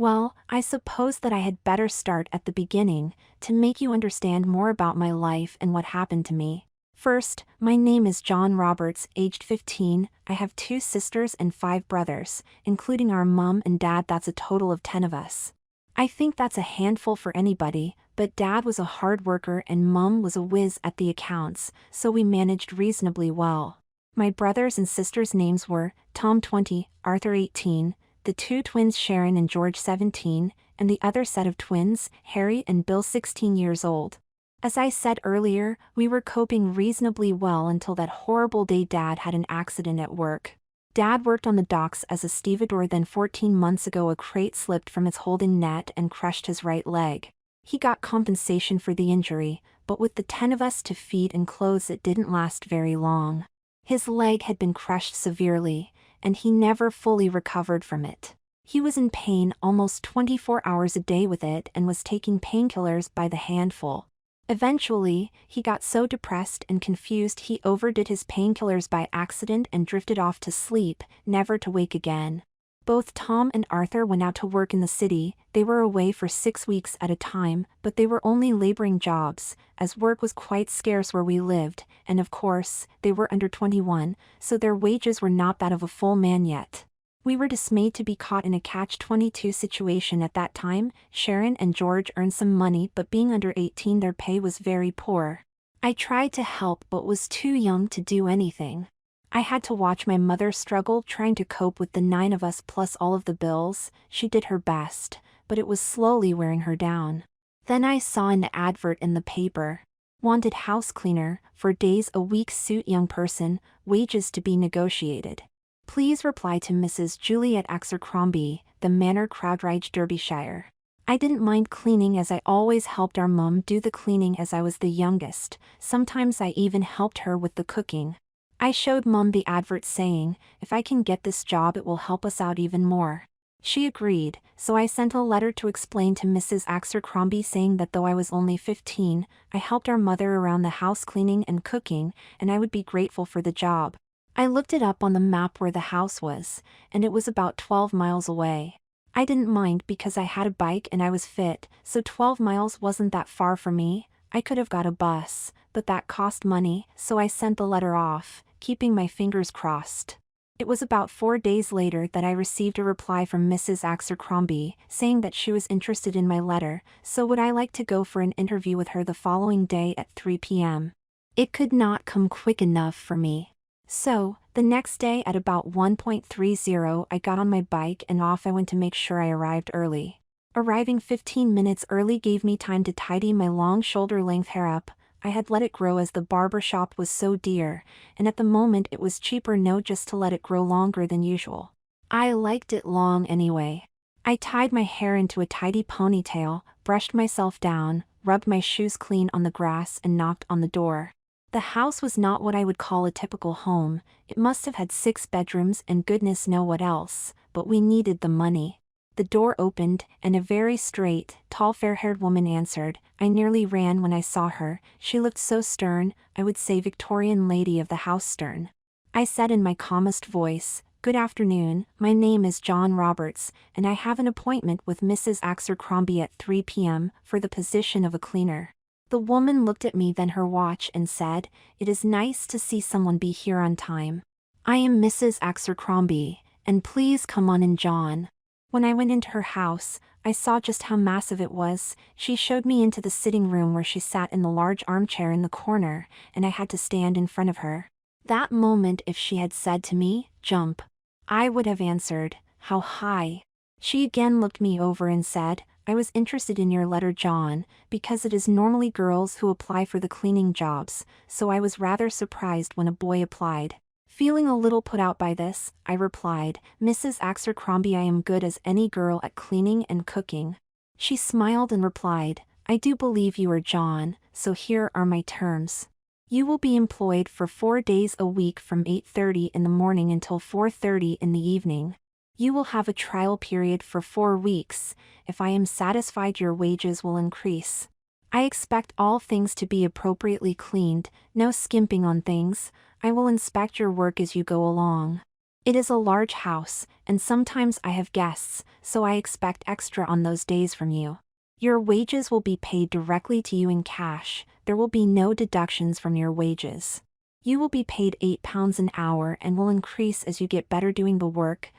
Well, I suppose that I had better start at the beginning, to make you understand more about my life and what happened to me. First, my name is John Roberts, aged 15, I have 2 sisters and 5 brothers, including our mom and dad. That's a total of 10 of us. I think that's a handful for anybody, but dad was a hard worker and mom was a whiz at the accounts, so we managed reasonably well. My brothers and sisters' names were Tom 20, Arthur 18, the 2 twins Sharon and George 17, and the other set of twins, Harry and Bill 16 years old. As I said earlier, we were coping reasonably well until that horrible day Dad had an accident at work. Dad worked on the docks as a stevedore, then 14 months ago a crate slipped from its holding net and crushed his right leg. He got compensation for the injury, but with the 10 of us to feed and clothes it didn't last very long. His leg had been crushed severely, and he never fully recovered from it. He was in pain almost 24 hours a day with it and was taking painkillers by the handful. Eventually, he got so depressed and confused he overdid his painkillers by accident and drifted off to sleep, never to wake again. Both Tom and Arthur went out to work in the city. They were away for 6 weeks at a time, but they were only laboring jobs, as work was quite scarce where we lived, and of course, they were under 21, so their wages were not that of a full man yet. We were dismayed to be caught in a catch-22 situation at that time. Sharon and George earned some money, but being under 18 their pay was very poor. I tried to help but was too young to do anything. I had to watch my mother struggle trying to cope with the 9 of us plus all of the bills. She did her best, but it was slowly wearing her down. Then I saw an advert in the paper. Wanted house cleaner, for days a week, suit young person, wages to be negotiated. Please reply to Mrs. Juliet Axer-Crombie, The Manor, Crowdridge, Derbyshire. I didn't mind cleaning as I always helped our mum do the cleaning as I was the youngest. Sometimes I even helped her with the cooking. I showed Mum the advert saying, if I can get this job it will help us out even more. She agreed, so I sent a letter to explain to Mrs. Axer-Crombie saying that though I was only 15, I helped our mother around the house cleaning and cooking, and I would be grateful for the job. I looked it up on the map where the house was, and it was about 12 miles away. I didn't mind because I had a bike and I was fit, so 12 miles wasn't that far for me. I could have got a bus, but that cost money, so I sent the letter off, keeping my fingers crossed. It was about 4 days later that I received a reply from Mrs. Axer-Crombie, saying that she was interested in my letter, so would I like to go for an interview with her the following day at 3 p.m. It could not come quick enough for me. So, the next day at about 1:30 I got on my bike and off I went to make sure I arrived early. Arriving 15 minutes early gave me time to tidy my long shoulder-length hair up. I had let it grow as the barber shop was so dear, and at the moment it was cheaper just to let it grow longer than usual. I liked it long anyway. I tied my hair into a tidy ponytail, brushed myself down, rubbed my shoes clean on the grass and knocked on the door. The house was not what I would call a typical home. It must have had 6 bedrooms and goodness know what else, but we needed the money. The door opened, and a very straight, tall, fair-haired woman answered. I nearly ran when I saw her. She looked so stern, I would say Victorian lady of the house stern. I said in my calmest voice, "Good afternoon, my name is John Roberts, and I have an appointment with Mrs. Axer-Crombie at 3 p.m. for the position of a cleaner." The woman looked at me, then her watch, and said, "It is nice to see someone be here on time. I am Mrs. Axer-Crombie, and please come on in, John." When I went into her house, I saw just how massive it was. She showed me into the sitting room where she sat in the large armchair in the corner, and I had to stand in front of her. That moment, if she had said to me, "Jump," I would have answered, "How high?" She again looked me over and said, "I was interested in your letter, John, because it is normally girls who apply for the cleaning jobs, so I was rather surprised when a boy applied." Feeling a little put out by this, I replied, "Mrs. Axer-Crombie, I am good as any girl at cleaning and cooking." She smiled and replied, "I do believe you are, John, so here are my terms. You will be employed for 4 days a week from 8:30 in the morning until 4:30 in the evening. You will have a trial period for 4 weeks. If I am satisfied, your wages will increase. I expect all things to be appropriately cleaned, no skimping on things. I will inspect your work as you go along." It is a large house, and sometimes I have guests, so I expect extra on those days from you. Your wages will be paid directly to you in cash, there will be no deductions from your wages. You will be paid £8 an hour and will increase as you get better doing the work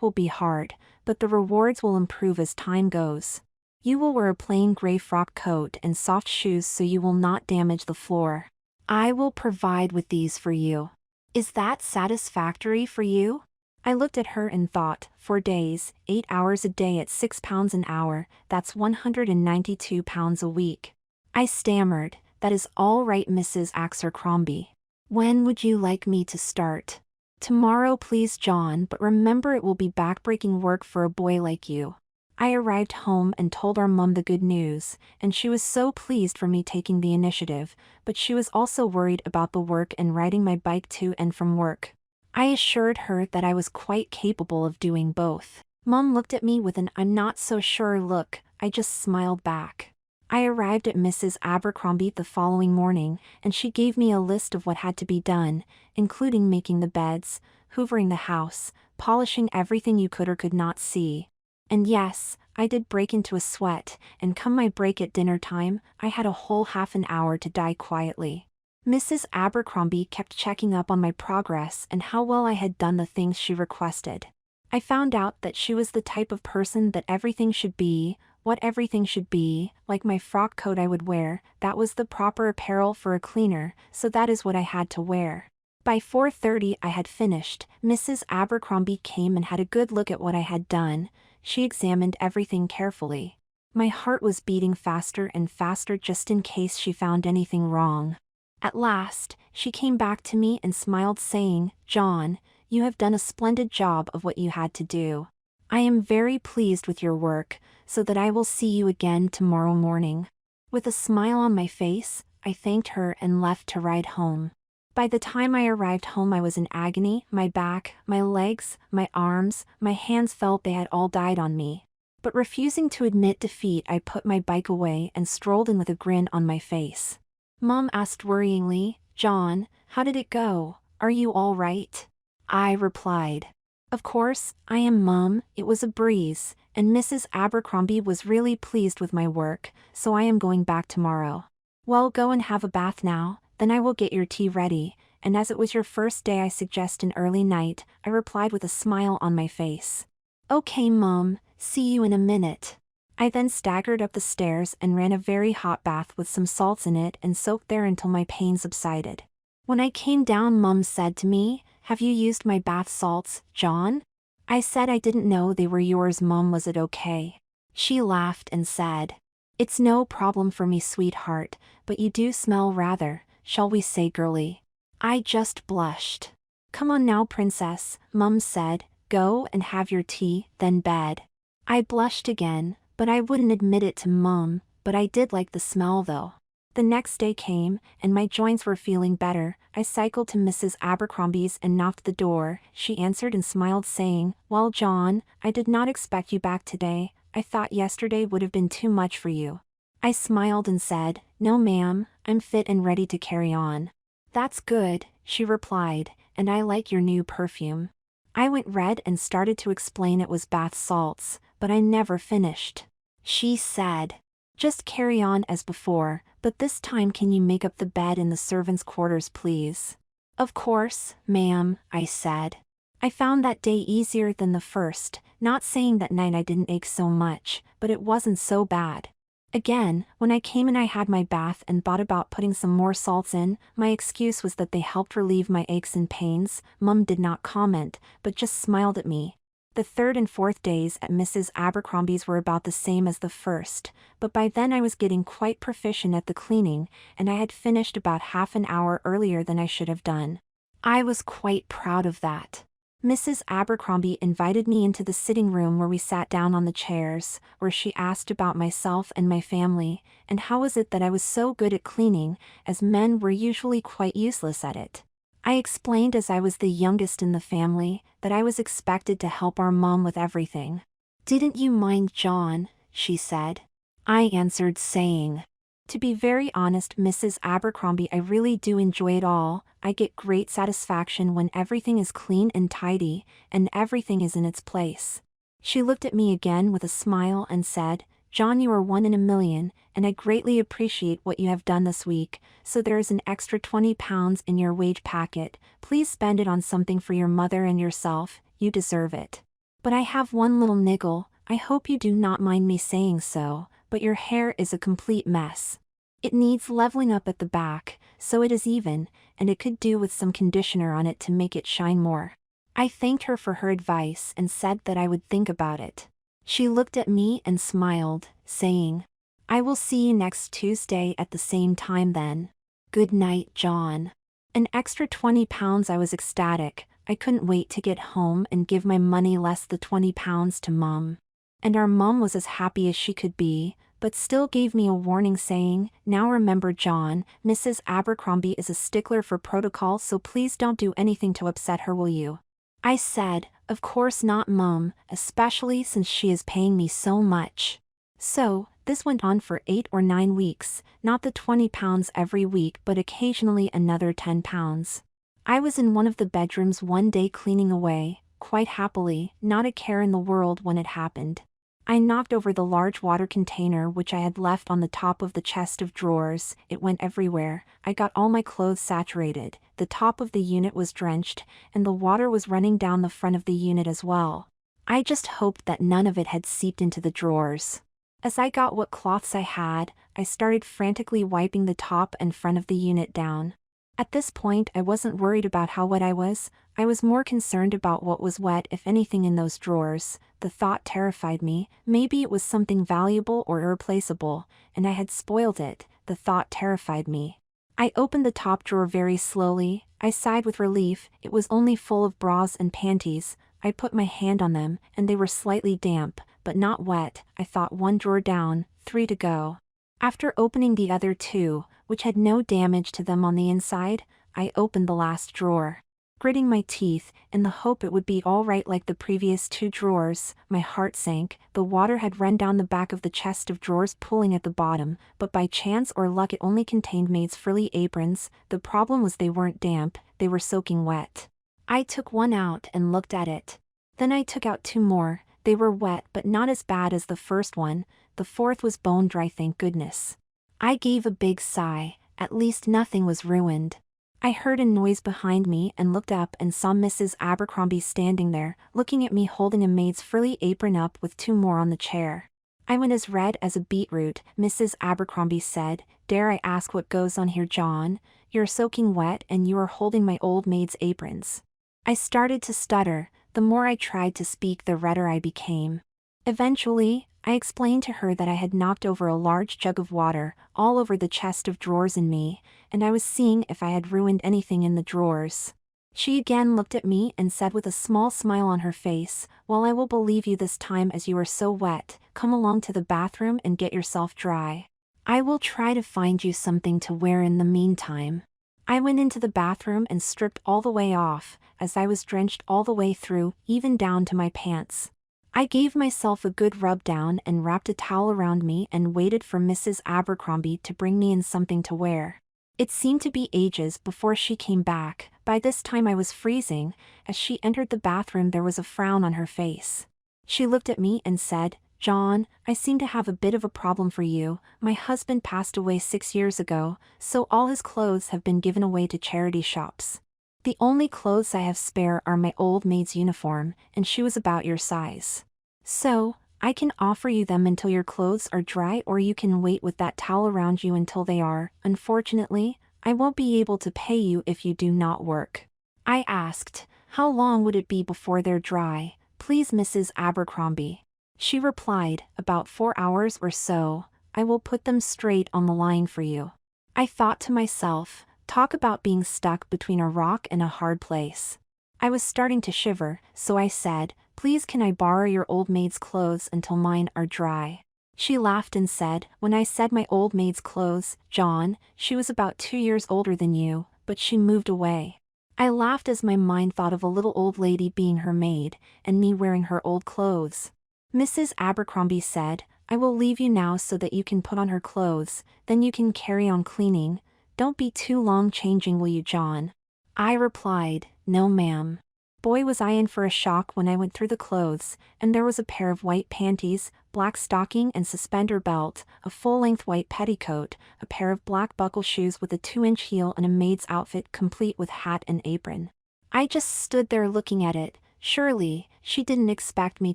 will be hard, but the rewards will improve as time goes. You will wear a plain gray frock coat and soft shoes so you will not damage the floor. I will provide with these for you. Is that satisfactory for you? I looked at her and thought, 4 days, 8 hours a day at £6 an hour, that's £192 a week. I stammered, that is all right, Mrs. Abercrombie. When would you like me to start? Tomorrow, please, John, but remember it will be backbreaking work for a boy like you. I arrived home and told our mum the good news, and she was so pleased for me taking the initiative, but she was also worried about the work and riding my bike to and from work. I assured her that I was quite capable of doing both. Mum looked at me with an I'm not so sure look, I just smiled back. I arrived at Mrs. Abercrombie the following morning, and she gave me a list of what had to be done, including making the beds, hoovering the house, polishing everything you could or could not see. And yes, I did break into a sweat, and come my break at dinner time, I had a whole half an hour to die quietly. Mrs. Abercrombie kept checking up on my progress and how well I had done the things she requested. I found out that she was the type of person that everything should be, what everything should be, like my frock coat I would wear, that was the proper apparel for a cleaner, so that is what I had to wear. By 4:30 I had finished. Mrs. Abercrombie came and had a good look at what I had done. She examined everything carefully. My heart was beating faster and faster just in case she found anything wrong. At last, she came back to me and smiled, saying, John, you have done a splendid job of what you had to do. I am very pleased with your work, so that I will see you again tomorrow morning. With a smile on my face, I thanked her and left to ride home. By the time I arrived home I was in agony, my back, my legs, my arms, my hands felt they had all died on me. But refusing to admit defeat I put my bike away and strolled in with a grin on my face. Mom asked worryingly, John, how did it go? Are you all right? I replied, of course, I am, Mum, it was a breeze, and Mrs. Abercrombie was really pleased with my work, so I am going back tomorrow. Well, go and have a bath now, then I will get your tea ready, and as it was your first day I suggest an early night, I replied with a smile on my face. Okay, Mum, see you in a minute. I then staggered up the stairs and ran a very hot bath with some salts in it and soaked there until my pain subsided. When I came down, Mum said to me, have you used my bath salts, John? I said I didn't know they were yours, Mum, was it okay? She laughed and said, it's no problem for me, sweetheart, but you do smell rather, shall we say, girly. I just blushed. Come on now, princess, Mum said, go and have your tea, then bed. I blushed again, but I wouldn't admit it to Mum, but I did like the smell though. The next day came, and my joints were feeling better. I cycled to Mrs. Abercrombie's and knocked the door. She answered and smiled, saying, well, John, I did not expect you back today. I thought yesterday would have been too much for you. I smiled and said, no ma'am, I'm fit and ready to carry on. That's good, she replied, and I like your new perfume. I went red and started to explain it was bath salts, but I never finished. She said, just carry on as before, but this time can you make up the bed in the servants' quarters, please? Of course, ma'am, I said. I found that day easier than the first, not saying that night I didn't ache so much, but it wasn't so bad. Again, when I came in I had my bath and thought about putting some more salts in. My excuse was that they helped relieve my aches and pains. Mum did not comment, but just smiled at me. The third and fourth days at Mrs. Abercrombie's were about the same as the first, but by then I was getting quite proficient at the cleaning, and I had finished about half an hour earlier than I should have done. I was quite proud of that. Mrs. Abercrombie invited me into the sitting room where we sat down on the chairs, where she asked about myself and my family, and how was it that I was so good at cleaning, as men were usually quite useless at it. I explained, as I was the youngest in the family, that I was expected to help our mom with everything. Didn't you mind, John? She said. I answered saying, To be very honest, Mrs. Abercrombie, I really do enjoy it all. I get great satisfaction when everything is clean and tidy, and everything is in its place. She looked at me again with a smile and said, John, you are one in a million, and I greatly appreciate what you have done this week, so there is an extra £20 in your wage packet. Please spend it on something for your mother and yourself, you deserve it. But I have one little niggle, I hope you do not mind me saying so, but your hair is a complete mess. It needs leveling up at the back, so it is even, and it could do with some conditioner on it to make it shine more. I thanked her for her advice and said that I would think about it. She looked at me and smiled, saying, I will see you next Tuesday at the same time then. Good night, John. An extra £20, I was ecstatic. I couldn't wait to get home and give my money less the £20 to Mum. And our Mum was as happy as she could be, but still gave me a warning saying, Now remember, John, Mrs. Abercrombie is a stickler for protocol, so please don't do anything to upset her, will you? I said, Of course not, Mum, especially since she is paying me so much. So, this went on for 8 or 9 weeks, not the £20 every week but occasionally another £10. I was in one of the bedrooms one day cleaning away, quite happily, not a care in the world when it happened. I knocked over the large water container which I had left on the top of the chest of drawers. It went everywhere. I got all my clothes saturated, the top of the unit was drenched, and the water was running down the front of the unit as well. I just hoped that none of it had seeped into the drawers. As I got what cloths I had, I started frantically wiping the top and front of the unit down. At this point I wasn't worried about how wet I was more concerned about what was wet, if anything, in those drawers. The thought terrified me. Maybe it was something valuable or irreplaceable, and I had spoiled it. The thought terrified me. I opened the top drawer very slowly. I sighed with relief. It was only full of bras and panties. I put my hand on them, and they were slightly damp, but not wet. I thought, 1 drawer down, 3 to go. After opening the other 2, which had no damage to them on the inside, I opened the last drawer. Gritting my teeth, in the hope it would be all right like the previous 2 drawers, my heart sank. The water had run down the back of the chest of drawers, pooling at the bottom, but by chance or luck it only contained Maid's frilly aprons. The problem was they weren't damp, they were soaking wet. I took one out and looked at it. Then I took out 2 more. They were wet but not as bad as the first one. The 4th was bone dry, thank goodness. I gave a big sigh. At least nothing was ruined. I heard a noise behind me and looked up and saw Mrs. Abercrombie standing there, looking at me holding a maid's frilly apron up with 2 more on the chair. I went as red as a beetroot. Mrs. Abercrombie said, Dare I ask what goes on here, John? You're soaking wet and you are holding my old maid's aprons. I started to stutter. The more I tried to speak, the redder I became. Eventually, I explained to her that I had knocked over a large jug of water, all over the chest of drawers and me, and I was seeing if I had ruined anything in the drawers. She again looked at me and said with a small smile on her face, Well, I will believe you this time, as you are so wet. Come along to the bathroom and get yourself dry. I will try to find you something to wear in the meantime. I went into the bathroom and stripped all the way off, as I was drenched all the way through, even down to my pants. I gave myself a good rub down and wrapped a towel around me and waited for Mrs. Abercrombie to bring me in something to wear. It seemed to be ages before she came back. By this time I was freezing. As she entered the bathroom there was a frown on her face. She looked at me and said, John, I seem to have a bit of a problem for you. My husband passed away 6 years ago, so all his clothes have been given away to charity shops. The only clothes I have spare are my old maid's uniform, and she was about your size. So, I can offer you them until your clothes are dry, or you can wait with that towel around you until they are. Unfortunately, I won't be able to pay you if you do not work. I asked, How long would it be before they're dry, please, Mrs. Abercrombie? She replied, About 4 hours or so. I will put them straight on the line for you. I thought to myself, talk about being stuck between a rock and a hard place. I was starting to shiver, so I said, Please, can I borrow your old maid's clothes until mine are dry? She laughed and said, When I said my old maid's clothes, John, she was about 2 years older than you, but she moved away. I laughed as my mind thought of a little old lady being her maid, and me wearing her old clothes. Mrs. Abercrombie said, I will leave you now so that you can put on her clothes, then you can carry on cleaning. Don't be too long changing, will you, John? I replied, no ma'am. Boy, was I in for a shock when I went through the clothes, and there was a pair of white panties, black stocking and suspender belt, a full-length white petticoat, a pair of black buckle shoes with a 2-inch heel, and a maid's outfit complete with hat and apron. I just stood there looking at it. Surely, she didn't expect me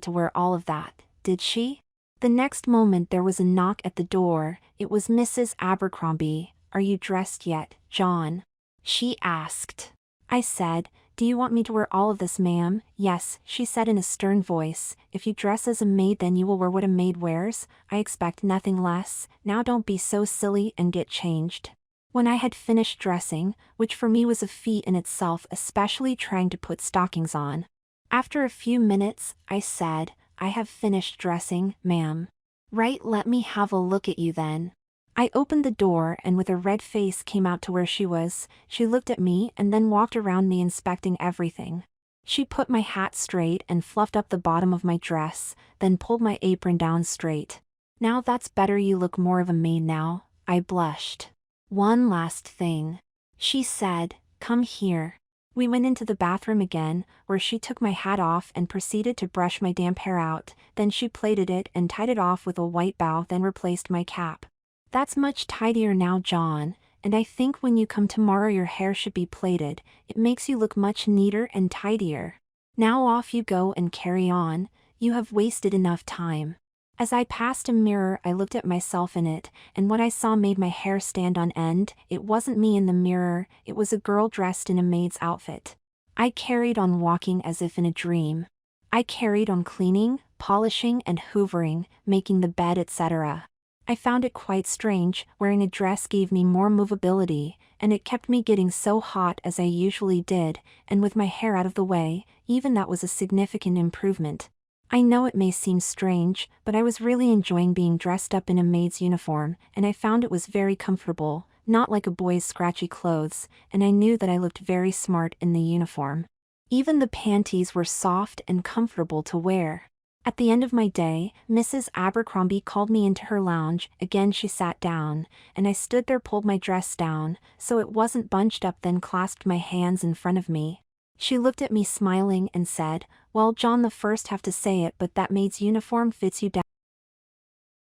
to wear all of that, did she? The next moment there was a knock at the door. It was Mrs. Abercrombie. Are you dressed yet, John? She asked. I said, do you want me to wear all of this, ma'am? Yes, she said in a stern voice. If you dress as a maid, then you will wear what a maid wears. I expect nothing less. Now don't be so silly and get changed. When I had finished dressing, which for me was a feat in itself, especially trying to put stockings on. After a few minutes, I said, I have finished dressing, ma'am. Right, let me have a look at you then. I opened the door and with a red face came out to where she was. She looked at me and then walked around me inspecting everything. She put my hat straight and fluffed up the bottom of my dress, then pulled my apron down straight. Now that's better, you look more of a maid now. I blushed. One last thing. She said, come here. We went into the bathroom again, where she took my hat off and proceeded to brush my damp hair out. Then she plaited it and tied it off with a white bow, then replaced my cap. That's much tidier now, John, and I think when you come tomorrow your hair should be plaited. It makes you look much neater and tidier. Now off you go and carry on. You have wasted enough time. As I passed a mirror, I looked at myself in it, and what I saw made my hair stand on end. It wasn't me in the mirror, it was a girl dressed in a maid's outfit. I carried on walking as if in a dream. I carried on cleaning, polishing and hoovering, making the bed, etc. I found it quite strange. Wearing a dress gave me more movability, and it kept me getting so hot as I usually did, and with my hair out of the way, even that was a significant improvement. I know it may seem strange, but I was really enjoying being dressed up in a maid's uniform, and I found it was very comfortable, not like a boy's scratchy clothes, and I knew that I looked very smart in the uniform. Even the panties were soft and comfortable to wear. At the end of my day, Mrs. Abercrombie called me into her lounge. Again she sat down, and I stood there, pulled my dress down, so it wasn't bunched up, then clasped my hands in front of me. She looked at me smiling and said, well, John, the first have to say it, but that maid's uniform fits you down.